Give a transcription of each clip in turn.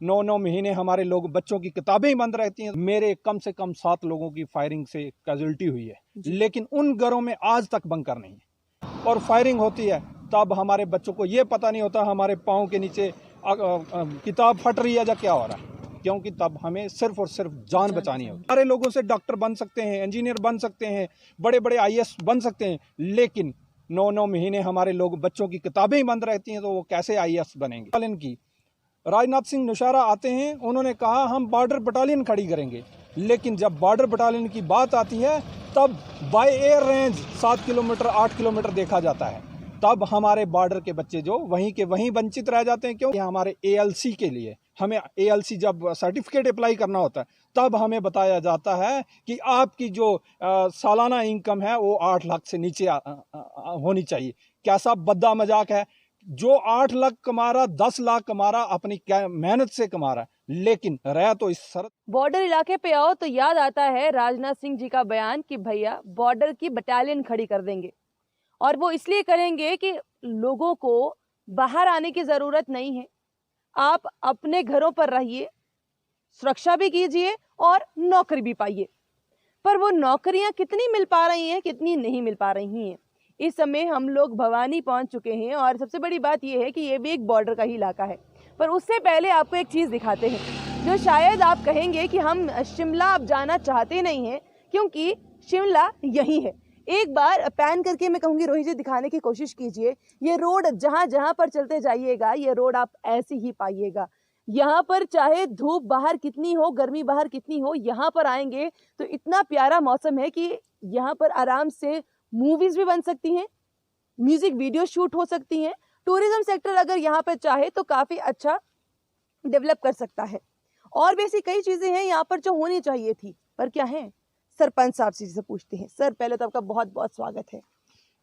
9 महीने हमारे लोग बच्चों की किताबें ही बंद रहती हैं। मेरे कम से कम 7 लोगों की फायरिंग से कैजुअल्टी हुई है, लेकिन उन घरों में आज तक बंकर नहीं है। और फायरिंग होती है तब हमारे बच्चों को ये पता नहीं होता हमारे पाँव के नीचे किताब फट रही है या क्या हो रहा है, क्योंकि तब हमें सिर्फ और सिर्फ जान बचानी होगी। सारे लोगों से डॉक्टर बन सकते हैं, इंजीनियर बन सकते हैं, बड़े बड़े IAS बन सकते हैं, लेकिन 9 महीने हमारे लोग बच्चों की किताबें ही बंद रहती हैं तो वो कैसे IAS बनेंगे। इनकी राजनाथ सिंह नौशहरा आते हैं, उन्होंने कहा हम बॉर्डर बटालियन खड़ी करेंगे, लेकिन जब बॉर्डर बटालियन की बात आती है तब by air range 7 kilometre 8 kilometre देखा जाता है। तब हमारे बॉर्डर के बच्चे जो वहीं के वहीं वंचित रह जाते हैं, क्योंकि हमारे ALC के लिए हमें ALC जब सर्टिफिकेट अप्लाई करना होता है तब हमें बताया जाता है कि आपकी जो सालाना इनकम है वो 8 लाख से नीचे होनी चाहिए। कैसा बद्दा मजाक है, जो 8 लाख कमा रहा 10 लाख कमा रहा अपनी मेहनत से कमा रहा है, लेकिन रह तो इस सरहद बॉर्डर इलाके पे आओ तो याद आता है राजनाथ सिंह जी का बयान कि भैया बॉर्डर की बटालियन खड़ी कर देंगे, और वो इसलिए करेंगे कि लोगों को बाहर आने की जरूरत नहीं है, आप अपने घरों पर रहिए, सुरक्षा भी कीजिए और नौकरी भी पाइए। पर वो नौकरियां कितनी मिल पा रही हैं, कितनी नहीं मिल पा रही हैं। इस समय हम लोग भवानी पहुंच चुके हैं और सबसे बड़ी बात यह है कि ये भी एक बॉर्डर का ही इलाका है। पर उससे पहले आपको एक चीज़ दिखाते हैं जो शायद आप कहेंगे कि हम शिमला अब जाना चाहते नहीं हैं, क्योंकि शिमला यही है। एक बार पैन करके मैं कहूँगी रोहित जी दिखाने की कोशिश कीजिए। ये रोड जहाँ जहाँ पर चलते जाइएगा ये रोड आप ऐसी ही पाइएगा। यहाँ पर चाहे धूप बाहर कितनी हो, गर्मी बाहर कितनी हो, यहाँ पर आएंगे तो इतना प्यारा मौसम है कि यहाँ पर आराम से मूवीज भी बन सकती हैं, म्यूजिक वीडियो शूट हो सकती हैं। टूरिज्म सेक्टर अगर यहाँ पर चाहे तो काफ़ी अच्छा डेवलप कर सकता है। और भी ऐसी कई चीज़ें हैं यहाँ पर जो होनी चाहिए थी, पर क्या है, सरपंच साहब से पूछते हैं। सर पहले तो आपका बहुत बहुत स्वागत है।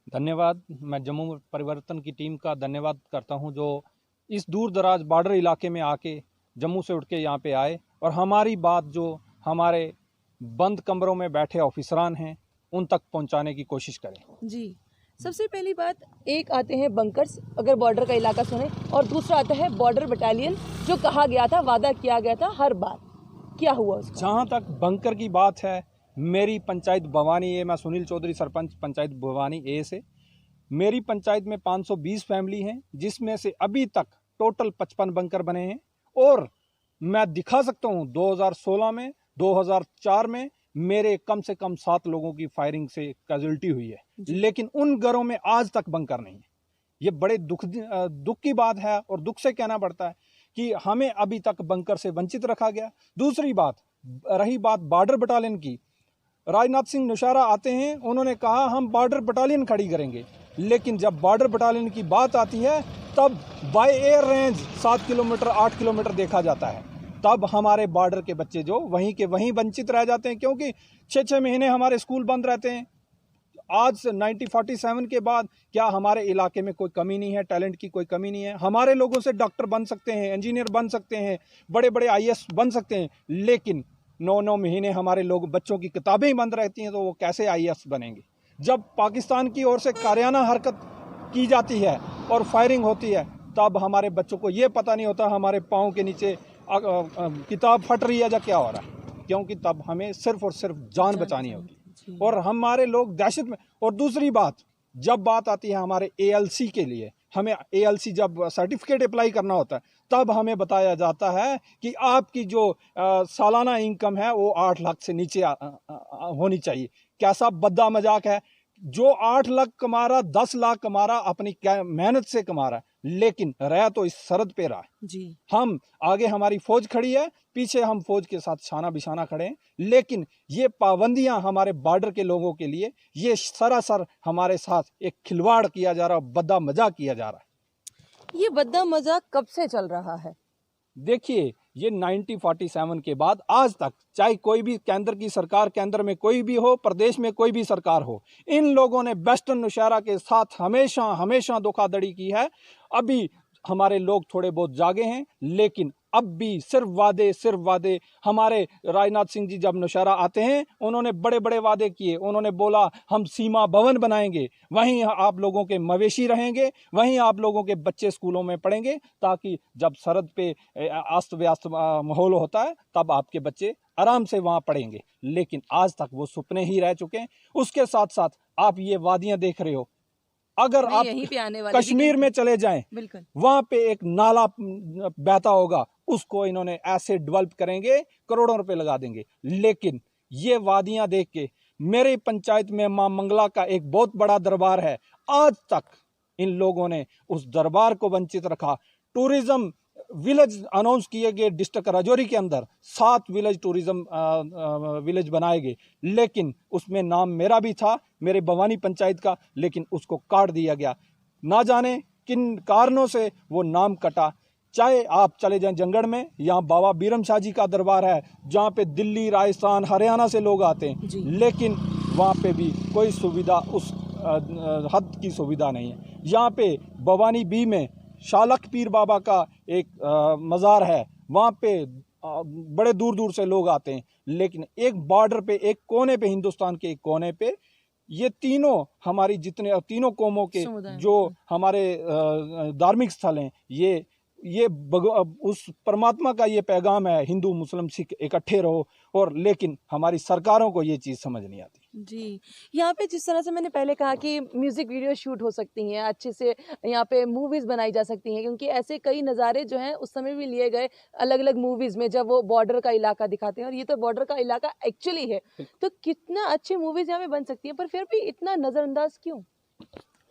धन्यवाद। मैं जम्मू परिवर्तन की टीम का धन्यवाद करता हूं जो इस दूर दराज बॉर्डर इलाके में आके जम्मू से उठ के यहाँ पे आए और हमारी बात जो हमारे बंद कमरों में बैठे ऑफिसरान हैं उन तक पहुंचाने की कोशिश करें। जी, सबसे पहली बात, एक आते हैं बंकर्स अगर बॉर्डर का इलाका सुने, और दूसरा आता है बॉर्डर बटालियन जो कहा गया था, वादा किया गया था हर बार, क्या हुआ उसका? जहाँ तक बंकर की बात है, मेरी पंचायत भवानी ए, मैं सुनील चौधरी सरपंच पंचायत भवानी ए से, मेरी पंचायत में 520 फैमिली हैं, जिसमें से अभी तक टोटल 55 बंकर बने हैं। और मैं दिखा सकता हूँ 2016 में 2004 में मेरे कम से कम 7 लोगों की फायरिंग से कैजुअल्टी हुई है, लेकिन उन घरों में आज तक बंकर नहीं है। ये बड़े दुख की बात है और दुख से कहना पड़ता है कि हमें अभी तक बंकर से वंचित रखा गया। दूसरी बात, रही बात बॉर्डर बटालियन की, राजनाथ सिंह नौशहरा आते हैं, उन्होंने कहा हम बॉर्डर बटालियन खड़ी करेंगे, लेकिन जब बॉर्डर बटालियन की बात आती है तब by air range 7 kilometre 8 kilometre देखा जाता है। तब हमारे बॉर्डर के बच्चे जो वहीं के वहीं वंचित रह जाते हैं, क्योंकि 6-6 महीने हमारे स्कूल बंद रहते हैं। आज से 1947 के बाद क्या हमारे इलाके में कोई कमी नहीं है, टैलेंट की कोई कमी नहीं है। हमारे लोगों से डॉक्टर बन सकते हैं, इंजीनियर बन सकते हैं, बड़े बड़े IAS बन सकते हैं, लेकिन 9 महीने हमारे लोग बच्चों की किताबें ही बंद रहती हैं तो वो कैसे IAS बनेंगे। जब पाकिस्तान की ओर से कारियाना हरकत की जाती है और फायरिंग होती है तब हमारे बच्चों को ये पता नहीं होता हमारे पाँव के नीचे किताब फट रही है या क्या हो रहा है, क्योंकि तब हमें सिर्फ और सिर्फ जान बचानी होगी और हमारे लोग दहशत में। और दूसरी बात, जब बात आती है हमारे ALC के लिए, हमें ALC जब सर्टिफिकेट अप्लाई करना होता है तब हमें बताया जाता है कि आपकी जो सालाना इनकम है वो 8 लाख से नीचे होनी चाहिए। कैसा बद्दा मजाक है, जो 8 लाख कमा रहा 10 लाख कमा रहा अपनी मेहनत से कमा रहा है, लेकिन रह तो इस सरहद पे रहा है। जी, हम आगे हमारी फौज खड़ी है, पीछे हम फौज के साथ शाना बिशाना खड़े हैं, लेकिन ये पाबंदियां हमारे बॉर्डर के लोगों के लिए, ये सरासर हमारे साथ एक खिलवाड़ किया जा रहा, बद्दा मजाक किया जा रहा है। ये बद्दा मजाक कब से चल रहा है? देखिए, ये 1947 के बाद आज तक, चाहे कोई भी केंद्र की सरकार, केंद्र में कोई भी हो, प्रदेश में कोई भी सरकार हो, इन लोगों ने वेस्टर्न नौशहरा के साथ हमेशा हमेशा धोखाधड़ी की है। अभी हमारे लोग थोड़े बहुत जागे हैं, लेकिन अब भी सिर्फ वादे। हमारे राजनाथ सिंह जी जब नौशहरा आते हैं, उन्होंने बड़े बड़े वादे किए। उन्होंने बोला हम सीमा भवन बनाएंगे, वहीं आप लोगों के मवेशी रहेंगे, वहीं आप लोगों के बच्चे स्कूलों में पढ़ेंगे, ताकि जब सरहद पे अस्त व्यस्त माहौल होता है तब आपके बच्चे आराम से वहां पढ़ेंगे। लेकिन आज तक वो सपने ही रह चुके हैं। उसके साथ साथ आप ये वादियां देख रहे हो, अगर आप यहीं पे आने वाले कश्मीर में चले जाएं, बिल्कुल वहां पे एक नाला बहता होगा, उसको इन्होंने ऐसे डेवलप करेंगे, करोड़ों रुपए लगा देंगे। लेकिन ये वादियां देख के, मेरे पंचायत में मां मंगला का एक बहुत बड़ा दरबार है, आज तक इन लोगों ने उस दरबार को वंचित रखा। टूरिज्म विलेज अनाउंस किए गए, डिस्ट्रिक्ट राजौरी के अंदर 7 विलेज टूरिज्म विलेज बनाए गए, लेकिन उसमें नाम मेरा भी था, मेरे भवानी पंचायत का, लेकिन उसको काट दिया गया। ना जाने किन कारणों से वो नाम कटा। चाहे आप चले जाएं जंगड़ में, यहाँ बाबा बीरम शाह जी का दरबार है, जहाँ पे दिल्ली, राजस्थान, हरियाणा से लोग आते हैं, लेकिन वहाँ पे भी कोई सुविधा उस हद की सुविधा नहीं है। यहाँ पे भवानी बी में शालक पीर बाबा का एक मज़ार है, वहाँ पे बड़े दूर दूर से लोग आते हैं, लेकिन एक बॉर्डर पे, एक कोने पे, हिंदुस्तान के एक कोने पे, ये तीनों हमारी जितने तीनों कौमों के जो हमारे धार्मिक स्थल हैं, ये उस परमात्मा का ये पैगाम है, हिंदू मुस्लिम सिख इकट्ठे रहो। और लेकिन हमारी सरकारों को ये चीज़ समझ नहीं आती। जी, यहाँ पे जिस तरह से मैंने पहले कहा कि म्यूज़िक वीडियो शूट हो सकती हैं, अच्छे से यहाँ पे मूवीज़ बनाई जा सकती हैं, क्योंकि ऐसे कई नज़ारे जो हैं उस समय भी लिए गए अलग-अलग मूवीज़ में, जब वो बॉर्डर का इलाका दिखाते हैं, और ये तो बॉर्डर का इलाका एक्चुअली है। तो कितना अच्छी मूवीज़ यहाँ पे बन सकती हैं, पर फिर भी इतना नज़रअंदाज क्यों?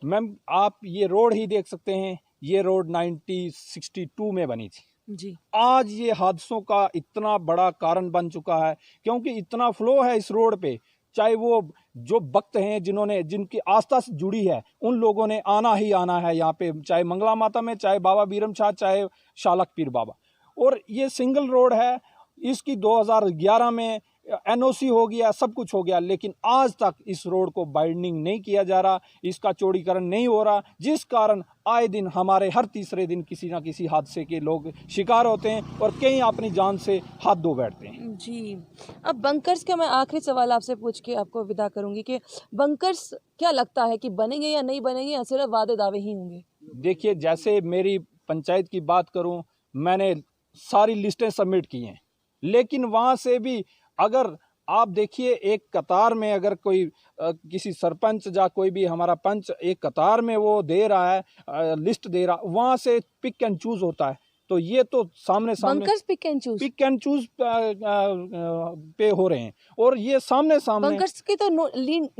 मैम, आप ये रोड ही देख सकते हैं, ये रोड 1962 में बनी थी जी। आज ये हादसों का इतना बड़ा कारण बन चुका है, क्योंकि इतना फ्लो है इस रोड पे। चाहे वो जो भक्त हैं, जिनकी आस्था से जुड़ी है, उन लोगों ने आना ही आना है यहाँ पे, चाहे मंगला माता में, चाहे बाबा बीरम शाह, चाहे शालक पीर बाबा। और ये सिंगल रोड है, इसकी 2011 में NOC हो गया, सब कुछ हो गया, लेकिन आज तक इस रोड को वाइडनिंग नहीं किया जा रहा, इसका चौड़ीकरण नहीं हो रहा, जिस कारण आए दिन हमारे हर तीसरे दिन किसी ना किसी हादसे के लोग शिकार होते हैं और कई अपनी जान से हाथ धो बैठते हैं। जी, अब बंकर्स का मैं आखिरी सवाल आपसे पूछ के आपको विदा करूंगी कि बंकर्स क्या लगता है कि बनेंगे या नहीं बनेंगे, या सिर्फ वादे दावे ही होंगे? देखिए, जैसे मेरी पंचायत की बात करूं, मैंने सारी लिस्टें सबमिट की हैं, लेकिन वहाँ से भी अगर आप देखिए, एक कतार में अगर कोई किसी सरपंच या कोई भी हमारा पंच एक कतार में वो दे रहा है, लिस्ट दे रहा, वहाँ से पिक एंड चूज होता है। तो ये तो सामने बंकर्स पिक एंड चूज पे हो रहे हैं, और ये सामने बंकर्स की तो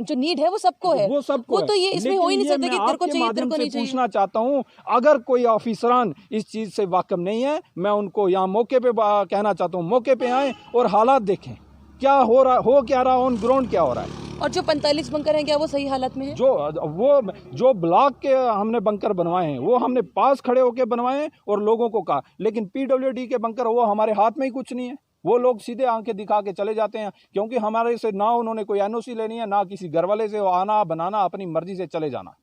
जो नीड है वो सबको है, वो सबको तो ये इसमें हो ही नहीं सकता कि तेरे को चाहिए, तेरे को नहीं चाहिए। पूछना चाहता हूँ, अगर कोई ऑफिसरान इस चीज से वाकिफ नहीं है, मैं उनको यहाँ मौके पे कहना चाहता हूँ, मौके पे आए और हालात देखें, क्या हो रहा, हो क्या रहा, ऑन ग्राउंड क्या हो रहा है। और जो 45 बंकर हैं, क्या वो सही हालत में है? जो ब्लॉक के हमने बंकर बनवाए हैं, वो हमने पास खड़े होके बनवाए हैं और लोगों को कहा, लेकिन PWD के बंकर वो हमारे हाथ में ही कुछ नहीं है। वो लोग सीधे आंखें दिखा के चले जाते हैं, क्योंकि हमारे से ना उन्होंने कोई NOC लेनी है, ना किसी घर वाले से आना बनाना, अपनी मर्जी से चले जाना।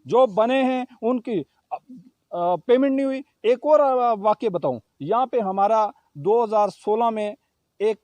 जो बने हैं उनकी पेमेंट नहीं हुई। एक और वाक्य बताऊं, यहाँ पे हमारा 2016 में एक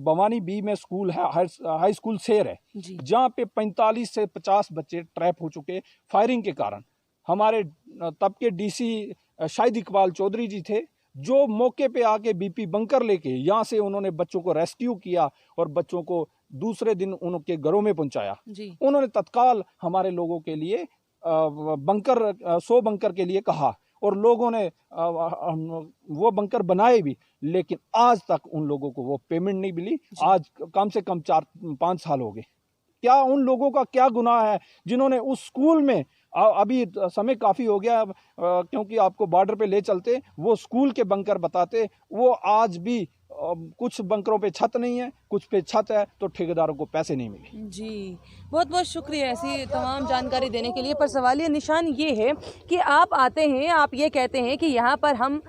भवानी बी में स्कूल है, हाई स्कूल शेर है, जहाँ पे 45 से 50 बच्चे ट्रैप हो चुके फायरिंग के कारण। हमारे तब के DC शाहिद इकबाल चौधरी जी थे, जो मौके पे आके BP बंकर लेके यहाँ से उन्होंने बच्चों को रेस्क्यू किया और बच्चों को दूसरे दिन उनके घरों में पहुंचाया। उन्होंने तत्काल हमारे लोगों के लिए 100 बंकर के लिए कहा, और लोगों ने वो बंकर बनाए भी, लेकिन आज तक उन लोगों को वो पेमेंट नहीं मिली। आज कम से कम 4-5 साल हो गए। क्या उन लोगों का क्या गुनाह है जिन्होंने उस स्कूल में, अभी समय काफ़ी हो गया, क्योंकि आपको बॉर्डर पे ले चलते, वो स्कूल के बंकर बताते, वो आज भी कुछ बंकरों पे छत नहीं है, कुछ पे छत है, तो ठेकेदारों को पैसे नहीं मिले। जी, बहुत बहुत शुक्रिया ऐसी तमाम जानकारी देने के लिए। पर सवालिया निशान ये है कि आप आते हैं, आप ये कहते हैं कि यहाँ पर हम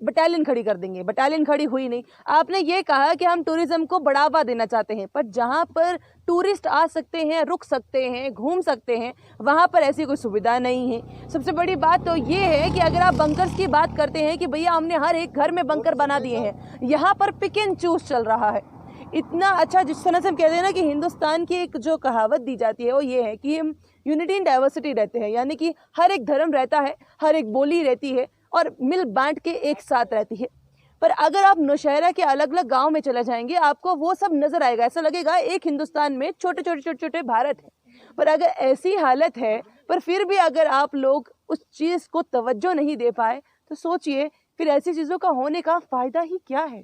बटालियन खड़ी कर देंगे। बटालियन खड़ी हुई नहीं। आपने ये कहा कि हम टूरिज्म को बढ़ावा देना चाहते हैं, पर जहाँ पर टूरिस्ट आ सकते हैं, रुक सकते हैं, घूम सकते हैं, वहाँ पर ऐसी कोई सुविधा नहीं है। सबसे बड़ी बात तो ये है कि अगर आप बंकर्स की बात करते हैं कि भैया हमने हर एक घर में बंकर बना दिए हैं, यहाँ पर पिक एंड चूज चल रहा है। इतना अच्छा, जिस तरह से हम कहते हैं ना कि हिंदुस्तान की एक जो कहावत दी जाती है वो ये है कि हम यूनिटी इन डाइवर्सिटी रहते हैं, यानी कि हर एक धर्म रहता है, हर एक बोली रहती है और मिल बांट के एक साथ रहती है। पर अगर आप नौशहरा के अलग अलग गांव में चले जाएंगे, आपको वो सब नजर आएगा। ऐसा लगेगा एक हिंदुस्तान में छोटे छोटे छोटे छोटे भारत है। पर अगर ऐसी हालत है, पर फिर भी अगर आप लोग उस चीज को तवज्जो नहीं दे पाए, तो सोचिए फिर ऐसी चीजों का होने का फायदा ही क्या है।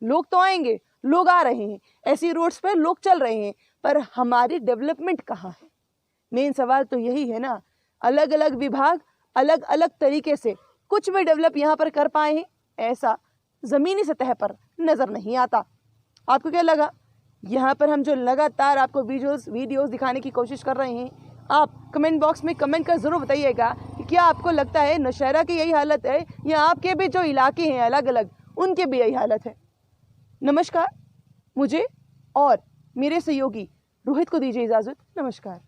लोग तो आएंगे, लोग आ रहे हैं, ऐसी रोड्स पर लोग चल रहे हैं, पर हमारी डेवलपमेंट कहाँ है? मेन सवाल तो यही है ना। अलग अलग विभाग अलग अलग तरीके से कुछ भी डेवलप यहाँ पर कर पाए हैं, ऐसा जमीनी सतह पर नजर नहीं आता। आपको क्या लगा? यहाँ पर हम जो लगातार आपको वीडियोस दिखाने की कोशिश कर रहे हैं, आप कमेंट बॉक्स में कमेंट कर जरूर बताइएगा कि क्या आपको लगता है नौशहरा की यही हालत है या आपके भी जो इलाके हैं अलग अलग उनके भी यही हालत है। नमस्कार। मुझे और मेरे सहयोगी रोहित को दीजिए इजाजत। नमस्कार।